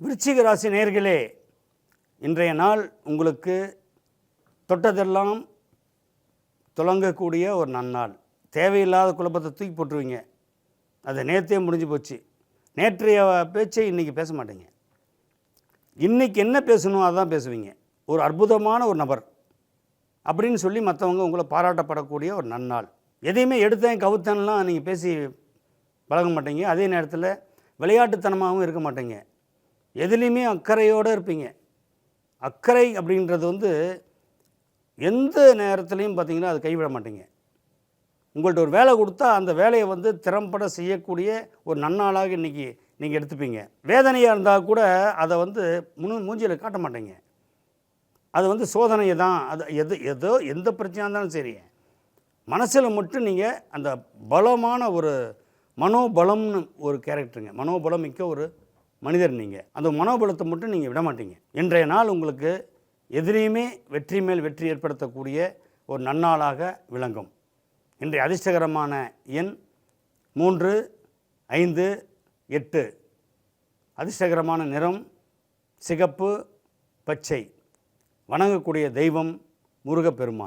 விருச்சிக ராசி நேயர்களே, இன்றைய நாள் உங்களுக்கு தொட்டதெல்லாம் துலங்கக்கூடிய ஒரு நன்னாள். தேவையில்லாத குழப்பத்தை தூக்கி போட்டுருவீங்க. அது நேற்றே முடிஞ்சு போச்சு. நேற்றைய பேச்சை இன்றைக்கி பேச மாட்டீங்க. இன்றைக்கி என்ன பேசணும் அதான் பேசுவீங்க. ஒரு அற்புதமான ஒரு நபர் அப்படின்னு சொல்லி மற்றவங்க உங்களை பாராட்டப்படக்கூடிய ஒரு நன்னாள். எதையுமே எடுத்தேன் கவுத்தன்லாம் நீங்கள் பேசி பழக மாட்டீங்க. அதே நேரத்தில் விளையாட்டுத்தனமாகவும் இருக்க மாட்டீங்க. எதுலேயுமே அக்கறையோடு இருப்பீங்க. அக்கறை அப்படின்றது எந்த நேரத்துலையும் பார்த்தீங்கன்னா அது கைவிட மாட்டீங்க. உங்கள்கிட்ட ஒரு வேலை கொடுத்தா அந்த வேலையை திறம்பட செய்யக்கூடிய ஒரு நன்னாளாக இன்றைக்கி நீங்கள் எடுத்துப்பீங்க. வேதனையாக இருந்தால் கூட அதை மூஞ்சியில் காட்ட மாட்டீங்க. அது சோதனை தான். அது ஏதோ எந்த பிரச்சனையாக இருந்தாலும் சரி, மனசில் மட்டும் நீங்கள் அந்த பலமான ஒரு மனோபலம்னு ஒரு கேரக்டருங்க. மனோபலம் மிக்க ஒரு மனிதர் நீங்கள். அந்த மனோபலத்தை மட்டும் நீங்கள் விட மாட்டீங்க. இன்றைய நாள் உங்களுக்கு எதிரையுமே வெற்றி மேல் வெற்றி ஏற்படுத்தக்கூடிய ஒரு நன்னாளாக விளங்கும். இன்றைய அதிர்ஷ்டகரமான எண் 3, 5, 8. அதிர்ஷ்டகரமான நிறம் சிகப்பு, பச்சை. வணங்கக்கூடிய தெய்வம் முருகப்பெருமான்.